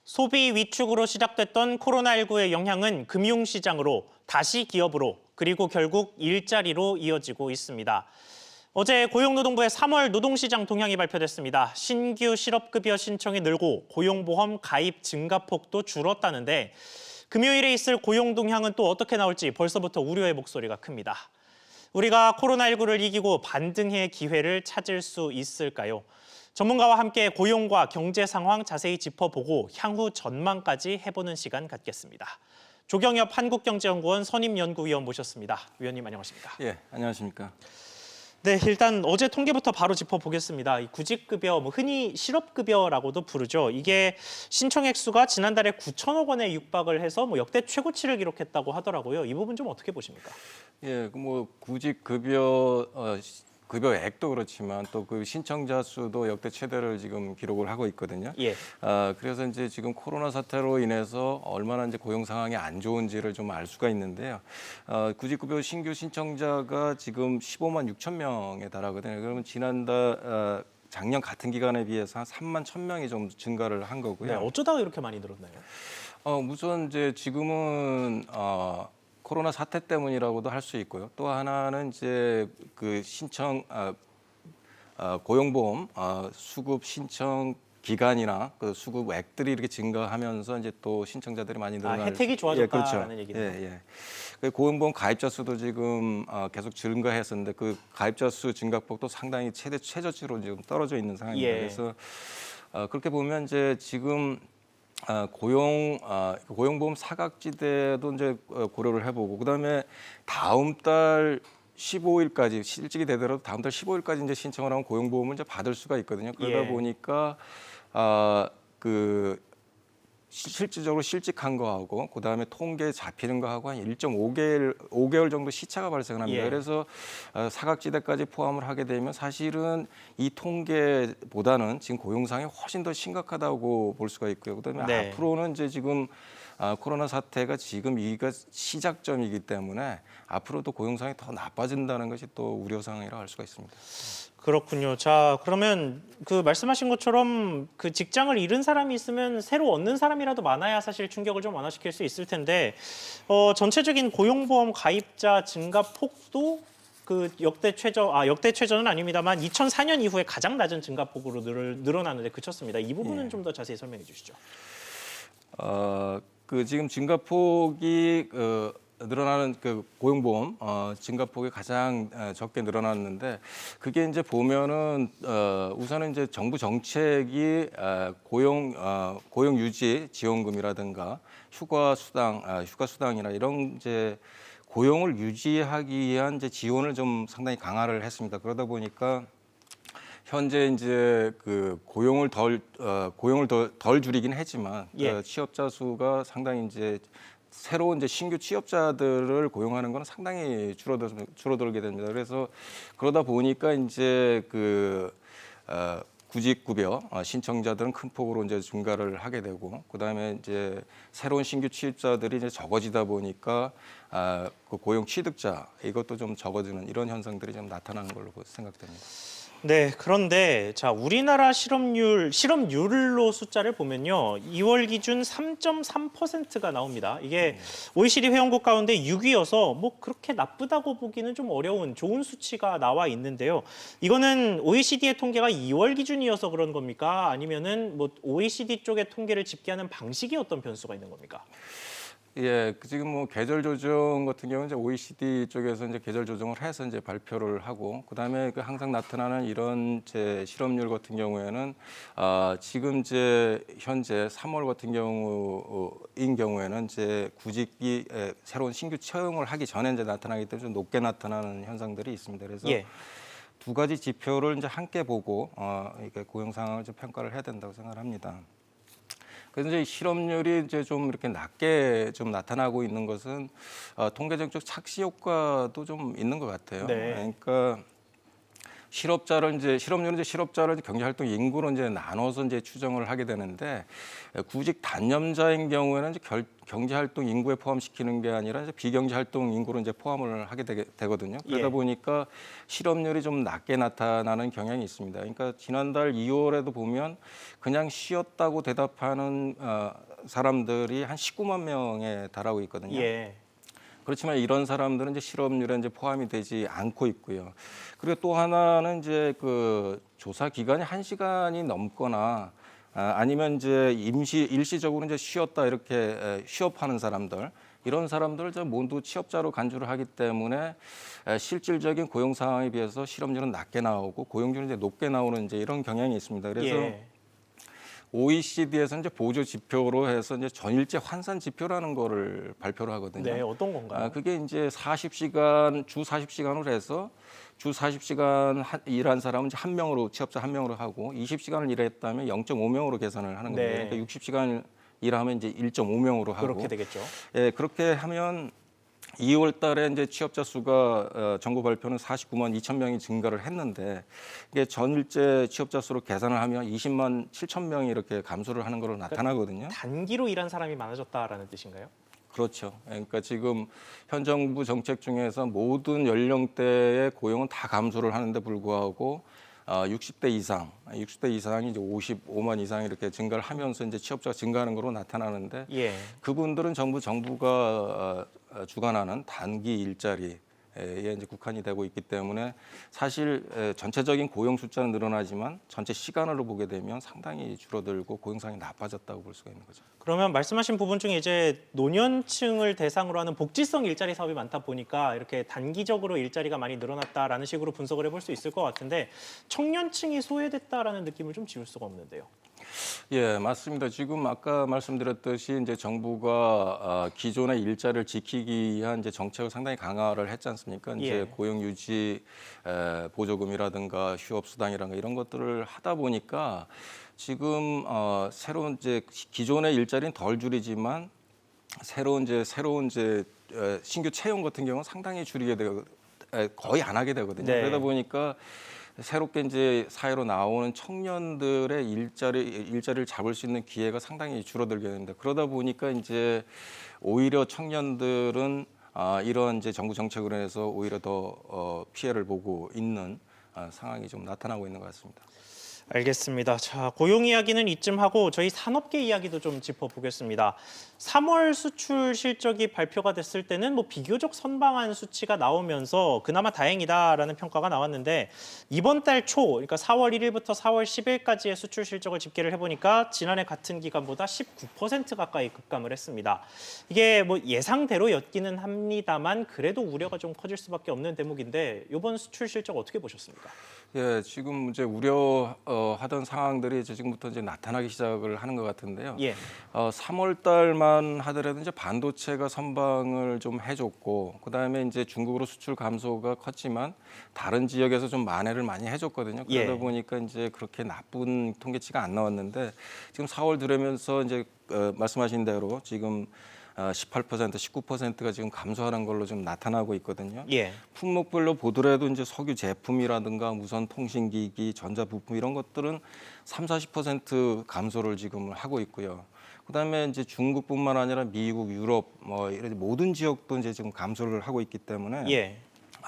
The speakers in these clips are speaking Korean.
소비 위축으로 시작됐던 코로나19의 영향은 금융시장으로, 다시 기업으로, 그리고 결국 일자리로 이어지고 있습니다. 어제 고용노동부의 3월 노동시장 동향이 발표됐습니다. 신규 실업급여 신청이 늘고 고용보험 가입 증가폭도 줄었다는데 금요일에 있을 고용 동향은 또 어떻게 나올지 벌써부터 우려의 목소리가 큽니다. 우리가 코로나19를 이기고 반등의 기회를 찾을 수 있을까요? 전문가와 함께 고용과 경제 상황 자세히 짚어보고 향후 전망까지 해보는 시간 갖겠습니다. 조경엽 한국경제연구원 선임연구위원 모셨습니다. 위원님 안녕하십니까? 예, 안녕하십니까? 네, 일단 어제 통계부터 바로 짚어보겠습니다. 이 구직급여, 흔히 실업급여라고도 부르죠. 이게 신청 액수가 지난달에 9천억 원에 육박을 해서 역대 최고치를 기록했다고 하더라고요. 이 부분 좀 어떻게 보십니까? 예, 구직급여 급여액도 그렇지만 또 그 신청자 수도 역대 최대를 지금 기록을 하고 있거든요. 예. 그래서 이제 지금 코로나 사태로 인해서 얼마나 이제 고용 상황이 안 좋은지를 좀 알 수가 있는데요. 구직급여 신규 신청자가 지금 15만 6천 명에 달하거든요. 그러면 작년 같은 기간에 비해서 한 3만 1천 명이 좀 증가를 한 거고요. 네, 어쩌다가 이렇게 많이 늘었나요? 우선 이제 지금은 코로나 사태 때문이라고도 할 수 있고요. 또 하나는 이제 그 고용보험 수급 신청 기간이나 그 수급액들이 이렇게 증가하면서 이제 또 신청자들이 많이 늘어나는 혜택이 좋아졌다라는 예, 그렇죠. 얘기네요. 예. 그 고용보험 가입자 수도 지금 계속 증가했었는데 그 가입자 수 증가폭도 상당히 최저치로 지금 떨어져 있는 상황입니다. 예. 그래서 그렇게 보면 이제 지금 고용보험 사각지대도 이제 고려를 해보고 그다음에 다음 달 15일까지 실직이 되더라도 다음 달 15일까지 이제 신청을 하면 고용보험을 이제 받을 수가 있거든요. 그러다 예. 보니까 실질적으로 실직한 거하고 그다음에 통계에 잡히는 거하고 한 1.5개월 정도 시차가 발생을 합니다. 예. 그래서 사각지대까지 포함을 하게 되면 사실은 이 통계보다는 지금 고용상이 훨씬 더 심각하다고 볼 수가 있고요. 그다음에 네. 앞으로는 이제 지금 코로나 사태가 지금 이가 시작점이기 때문에 앞으로도 고용상이 더 나빠진다는 것이 또 우려사항이라고 할 수가 있습니다. 그렇군요. 자, 그러면 그 말씀하신 것처럼 그 직장을 잃은 사람이 있으면 새로 얻는 사람이라도 많아야 사실 충격을 좀 완화시킬 수 있을 텐데 전체적인 고용보험 가입자 증가 폭도 그 역대 최저는 아닙니다만 2004년 이후에 가장 낮은 증가폭으로 늘어나는데 그쳤습니다. 이 부분은 예. 좀 더 자세히 설명해 주시죠. 지금 증가폭이 늘어나는 그 고용보험 증가폭이 가장 적게 늘어났는데 그게 이제 보면은 우선은 이제 정부 정책이 고용 유지 지원금이라든가 휴가 수당이나 이런 이제 고용을 유지하기 위한 이제 지원을 좀 상당히 강화를 했습니다. 그러다 보니까 현재 이제 그 고용을 덜 줄이긴 했지만 예. 취업자 수가 상당히 이제 새로운 이제 신규 취업자들을 고용하는 건 상당히 줄어들게 됩니다. 그래서 그러다 보니까 이제 구직급여 신청자들은 큰 폭으로 이제 증가를 하게 되고 그다음에 이제 새로운 신규 취업자들이 이제 적어지다 보니까 그 고용 취득자 이것도 좀 적어지는 이런 현상들이 좀 나타나는 걸로 생각됩니다. 네, 그런데 자 우리나라 실업률로 숫자를 보면요, 2월 기준 3.3%가 나옵니다. 이게 OECD 회원국 가운데 6위여서 그렇게 나쁘다고 보기는 좀 어려운 좋은 수치가 나와 있는데요. 이거는 OECD의 통계가 2월 기준이어서 그런 겁니까? 아니면은 OECD 쪽의 통계를 집계하는 방식이 어떤 변수가 있는 겁니까? 예, 지금 계절 조정 같은 경우는 이제 OECD 쪽에서 이제 계절 조정을 해서 이제 발표를 하고, 그다음에 항상 나타나는 이런 제 실업률 같은 경우에는 지금 이제 현재 3월 같은 경우에는 이제 구직이 새로운 신규 채용을 하기 전에 이제 나타나기 때문에 좀 높게 나타나는 현상들이 있습니다. 그래서 예. 두 가지 지표를 이제 함께 보고 이게 고용 상황을 좀 평가를 해야 된다고 생각을 합니다. 그래서 이제 실업률이 이제 좀 이렇게 낮게 좀 나타나고 있는 것은 통계적 착시 효과도 좀 있는 것 같아요. 네. 그러니까 실업률은 실업자를 경제활동 인구로 이제 나눠서 이제 추정을 하게 되는데 구직 단념자인 경우에는 이제 경제활동 인구에 포함시키는 게 아니라 이제 비경제활동 인구로 이제 포함을 하게 되거든요. 그러다 예. 보니까 실업률이 좀 낮게 나타나는 경향이 있습니다. 그러니까 지난달 2월에도 보면 그냥 쉬었다고 대답하는 사람들이 한 19만 명에 달하고 있거든요. 예. 그렇지만 이런 사람들은 이제 실업률에 이제 포함이 되지 않고 있고요. 그리고 또 하나는 이제 그 조사 기간이 1시간이 넘거나 아니면 이제 일시적으로 이제 쉬었다 이렇게 취업하는 사람들 이런 사람들 모두 취업자로 간주를 하기 때문에 실질적인 고용 상황에 비해서 실업률은 낮게 나오고 고용률은 이제 높게 나오는 이제 이런 경향이 있습니다. 그래서 예. OECD에서 이제 보조 지표로 해서 이제 전일제 환산 지표라는 거를 발표를 하거든요. 네, 어떤 건가요? 그게 이제 40시간 주 40시간으로 해서 주 40시간 일한 사람은 이제 한 명으로 취업자 한 명으로 하고 20시간을 일했다면 0.5명으로 계산을 하는 겁니다. 네. 그러니까 60시간 일하면 이제 1.5명으로 하고 그렇게 되겠죠. 예, 그렇게 하면 2월 달에 이제 취업자 수가 정부 발표는 49만 2천 명이 증가를 했는데 이게 전일제 취업자 수로 계산을 하면 20만 7천 명이 이렇게 감소를 하는 걸로 나타나거든요. 단기로 일한 사람이 많아졌다라는 뜻인가요? 그렇죠. 그러니까 지금 현 정부 정책 중에서 모든 연령대의 고용은 다 감소를 하는데 불구하고 60대 이상이 이제 55만 이상 이렇게 증가를 하면서 이제 취업자가 증가하는 걸로 나타나는데 예. 그분들은 정부가 주관하는 단기 일자리에 이제 국한이 되고 있기 때문에 사실 전체적인 고용 숫자는 늘어나지만 전체 시간으로 보게 되면 상당히 줄어들고 고용상이 나빠졌다고 볼 수가 있는 거죠. 그러면 말씀하신 부분 중에 이제 노년층을 대상으로 하는 복지성 일자리 사업이 많다 보니까 이렇게 단기적으로 일자리가 많이 늘어났다라는 식으로 분석을 해볼 수 있을 것 같은데 청년층이 소외됐다라는 느낌을 좀 지울 수가 없는데요. 예, 맞습니다. 지금 아까 말씀드렸듯이 이제 정부가 기존의 일자리를 지키기 위한 이제 정책을 상당히 강화를 했지 않습니까? 이제 예. 고용 유지 보조금이라든가 휴업 수당이라든가 이런 것들을 하다 보니까 지금 새로운 이제 기존의 일자리는 덜 줄이지만 새로운 신규 채용 같은 경우는 상당히 줄이게 되고 거의 안 하게 되거든요. 네. 그러다 보니까 새롭게 이제 사회로 나오는 청년들의 일자리를 잡을 수 있는 기회가 상당히 줄어들게 됩니다. 그러다 보니까 이제 오히려 청년들은 이런 이제 정부 정책으로 해서 오히려 더 피해를 보고 있는 상황이 좀 나타나고 있는 것 같습니다. 알겠습니다. 자, 고용 이야기는 이쯤 하고 저희 산업계 이야기도 좀 짚어보겠습니다. 3월 수출 실적이 발표가 됐을 때는 뭐 비교적 선방한 수치가 나오면서 그나마 다행이다라는 평가가 나왔는데 이번 달 초, 그러니까 4월 1일부터 4월 10일까지의 수출 실적을 집계를 해보니까 지난해 같은 기간보다 19% 가까이 급감을 했습니다. 이게 뭐 예상대로였기는 합니다만 그래도 우려가 좀 커질 수밖에 없는 대목인데 이번 수출 실적 어떻게 보셨습니까? 예, 지금 이제 우려하던 상황들이 이제 지금부터 이제 나타나기 시작을 하는 것 같은데요. 예. 3월 달만 하더라도 이제 반도체가 선방을 좀 해줬고, 그다음에 이제 중국으로 수출 감소가 컸지만 다른 지역에서 좀 만회를 많이 해줬거든요. 그러다 예. 보니까 이제 그렇게 나쁜 통계치가 안 나왔는데 지금 4월 들으면서 이제 말씀하신 대로 지금 18%, 19%가 지금 감소하는 걸로 좀 나타나고 있거든요. 예. 품목별로 보더라도 이제 석유 제품이라든가 무선 통신기기, 전자부품 이런 것들은 30-40% 감소를 지금 하고 있고요. 그다음에 이제 중국뿐만 아니라 미국, 유럽 뭐 이런 모든 지역도 이제 지금 감소를 하고 있기 때문에 예.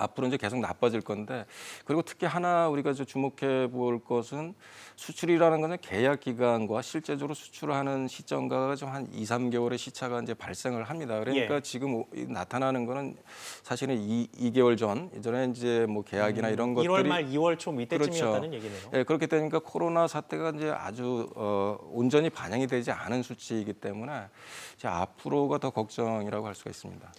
앞으로 이제 계속 나빠질 건데 그리고 특히 하나 우리가 이제 주목해 볼 것은 수출이라는 것은 계약 기간과 실제적으로 수출하는 시점과 좀 한 2-3개월의 시차가 이제 발생을 합니다. 그러니까 예. 지금 나타나는 거는 사실은 2개월 전 이전에 이제 뭐 계약이나 이런 것들이 1월 말 2월 초 이때쯤이었다는 그렇죠. 얘기네요. 예, 그렇게 되니까 코로나 사태가 이제 아주 온전히 반영이 되지 않은 수치이기 때문에 이제 앞으로가 더 걱정이라고 할 수가 있습니다.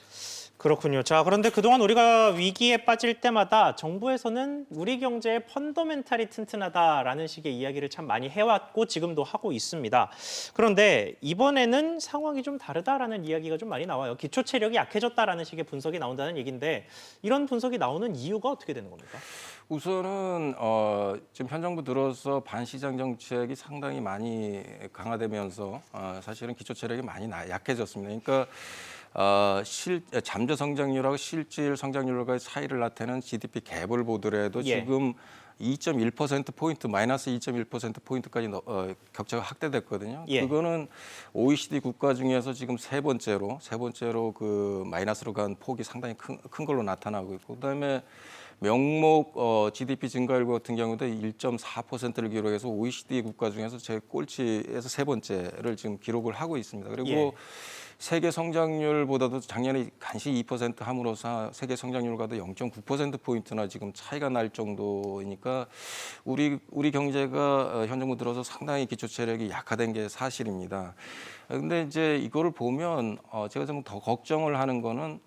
그렇군요. 자, 그런데 그동안 우리가 위기에 빠질 때마다 정부에서는 우리 경제의 펀더멘탈이 튼튼하다라는 식의 이야기를 참 많이 해왔고 지금도 하고 있습니다. 그런데 이번에는 상황이 좀 다르다라는 이야기가 좀 많이 나와요. 기초 체력이 약해졌다라는 식의 분석이 나온다는 얘기인데 이런 분석이 나오는 이유가 어떻게 되는 겁니까? 우선은 지금 현 정부 들어서 반시장 정책이 상당히 많이 강화되면서 사실은 기초 체력이 많이 약해졌습니다. 그러니까 잠재 성장률하고 실질 성장률과의 차이를 나타내는 GDP 갭을 보더라도 예. 지금 2.1%포인트, 마이너스 2.1%포인트까지 격차가 확대됐거든요. 예. 그거는 OECD 국가 중에서 지금 세 번째로 그 마이너스로 간 폭이 상당히 큰 걸로 나타나고 있고, 그다음에 명목 GDP 증가율 같은 경우도 1.4%를 기록해서 OECD 국가 중에서 제 꼴찌에서 세 번째를 지금 기록을 하고 있습니다. 그리고 예. 세계 성장률보다도 작년에 간신히 2% 함으로써 세계 성장률과도 0.9%포인트나 지금 차이가 날 정도이니까 우리 경제가 현 정부 들어서 상당히 기초 체력이 약화된 게 사실입니다. 근데 이제 이거를 보면 제가 좀 더 걱정을 하는 거는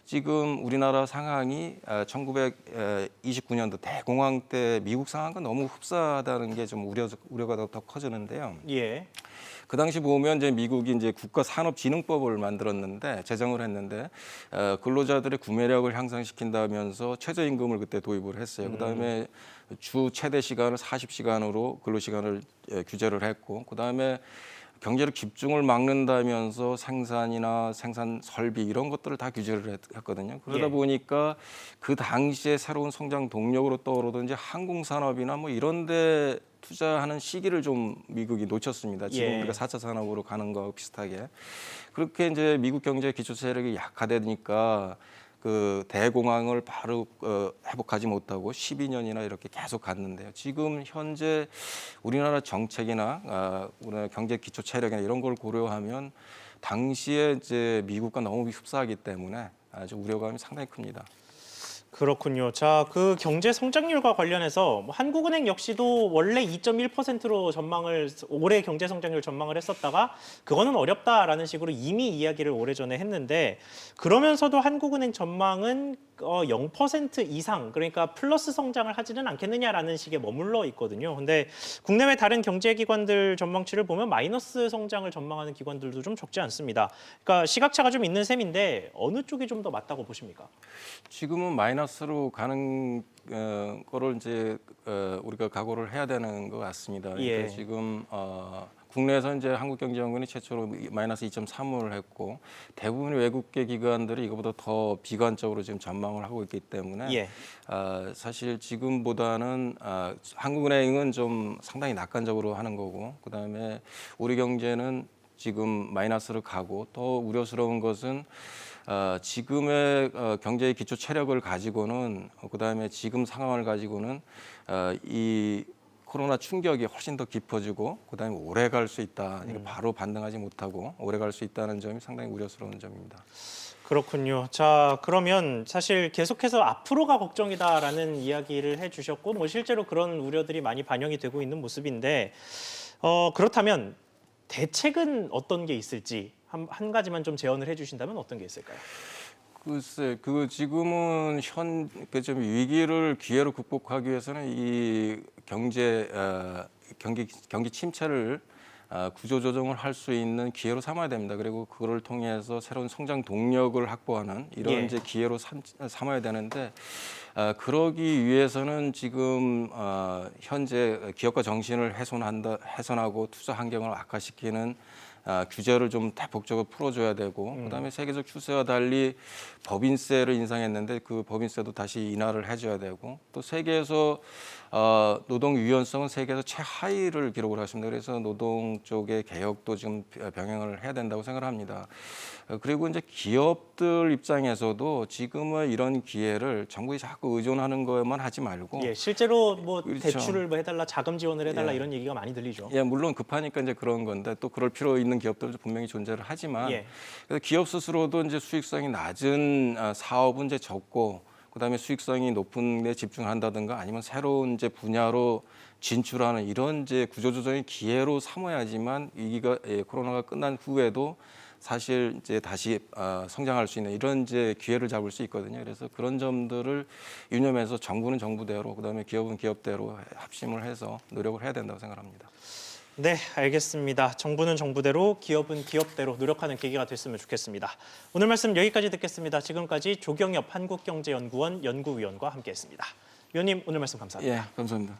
지금 우리나라 상황이 1929년도 대공황 때 미국 상황과 너무 흡사하다는 게 좀 우려가 더 커지는데요. 예. 그 당시 보면 이제 미국이 이제 국가산업진흥법을 만들었는데 제정을 했는데 근로자들의 구매력을 향상시킨다면서 최저임금을 그때 도입을 했어요. 그다음에 주 최대 시간을 40시간으로 근로시간을 규제를 했고, 그다음에 경제를 집중을 막는다면서 생산이나 생산 설비 이런 것들을 다 규제를 했거든요. 그러다 예. 보니까 그 당시에 새로운 성장 동력으로 떠오르던 이제 항공산업이나 뭐 이런 데 투자하는 시기를 좀 미국이 놓쳤습니다. 지금 예. 우리가 4차 산업으로 가는 거하고 비슷하게. 그렇게 이제 미국 경제 기초 세력이 약화되니까 그 대공황을 바로 회복하지 못하고 12년이나 이렇게 계속 갔는데요. 지금 현재 우리나라 정책이나 우리나라 경제 기초 체력이나 이런 걸 고려하면 당시에 이제 미국과 너무 흡사하기 때문에 아주 우려감이 상당히 큽니다. 그렇군요. 자, 그 경제 성장률과 관련해서 뭐 한국은행 역시도 원래 2.1%로 올해 경제 성장률 전망을 했었다가 그거는 어렵다라는 식으로 이미 이야기를 오래전에 했는데, 그러면서도 한국은행 전망은 0% 이상, 그러니까 플러스 성장을 하지는 않겠느냐라는 식에 머물러 있거든요. 근데 국내외 다른 경제기관들 전망치를 보면 마이너스 성장을 전망하는 기관들도 좀 적지 않습니다. 그러니까 시각차가 좀 있는 셈인데 어느 쪽이 좀 더 맞다고 보십니까? 지금은 마이너스로 가는 거를 이제 우리가 각오를 해야 되는 것 같습니다. 그러니까 예. 지금 국내에서 이제 한국경제연구원이 최초로 마이너스 2.3을 했고, 대부분의 외국계 기관들이 이거보다 더 비관적으로 지금 전망을 하고 있기 때문에 예. 사실 지금보다는 한국은행은 좀 상당히 낙관적으로 하는 거고, 그다음에 우리 경제는 지금 마이너스로 가고, 더 우려스러운 것은 지금의 경제의 기초 체력을 가지고는, 그다음에 지금 상황을 가지고는 이 코로나 충격이 훨씬 더 깊어지고, 그다음에 오래 갈 수 있다. 이게 바로 반등하지 못하고 오래 갈 수 있다는 점이 상당히 우려스러운 점입니다. 그렇군요. 자, 그러면 사실 계속해서 앞으로가 걱정이다라는 이야기를 해주셨고, 뭐 실제로 그런 우려들이 많이 반영이 되고 있는 모습인데, 그렇다면 대책은 어떤 게 있을지 한 가지만 좀 제언을 해주신다면 어떤 게 있을까요? 글쎄, 그 지금은 좀 위기를 기회로 극복하기 위해서는 이 경기 침체를 구조 조정을 할 수 있는 기회로 삼아야 됩니다. 그리고 그거를 통해서 새로운 성장 동력을 확보하는 이런 예. 이제 기회로 삼아야 되는데, 그러기 위해서는 지금 현재 기업가 정신을 훼손하고 투자 환경을 악화시키는 규제를 좀 대폭적으로 풀어줘야 되고, 그다음에 세계적 추세와 달리 법인세를 인상했는데 그 법인세도 다시 인하를 해줘야 되고, 또 세계에서 노동 유연성은 세계에서 최하위를 기록을 했습니다. 그래서 노동 쪽의 개혁도 지금 병행을 해야 된다고 생각을 합니다. 그리고 이제 기업들 입장에서도 지금은 이런 기회를 정부에 자꾸 의존하는 것만 하지 말고, 예, 실제로 뭐 그렇죠. 대출을 뭐 해달라, 자금 지원을 해달라 예. 이런 얘기가 많이 들리죠. 예, 물론 급하니까 이제 그런 건데, 또 그럴 필요 있는 기업들도 분명히 존재를 하지만, 예. 그래서 기업 스스로도 이제 수익성이 낮은 사업은 이제 접고, 그다음에 수익성이 높은 데 집중한다든가, 아니면 새로운 이제 분야로 진출하는 이런 이제 구조조정의 기회로 삼아야지만 위기가 코로나가 끝난 후에도 사실 이제 다시 성장할 수 있는 이런 이제 기회를 잡을 수 있거든요. 그래서 그런 점들을 유념해서 정부는 정부대로, 그다음에 기업은 기업대로 합심을 해서 노력을 해야 된다고 생각합니다. 네, 알겠습니다. 정부는 정부대로, 기업은 기업대로 노력하는 계기가 됐으면 좋겠습니다. 오늘 말씀 여기까지 듣겠습니다. 지금까지 조경엽 한국경제연구원 연구위원과 함께했습니다. 위원님, 오늘 말씀 감사합니다. 예, 감사합니다.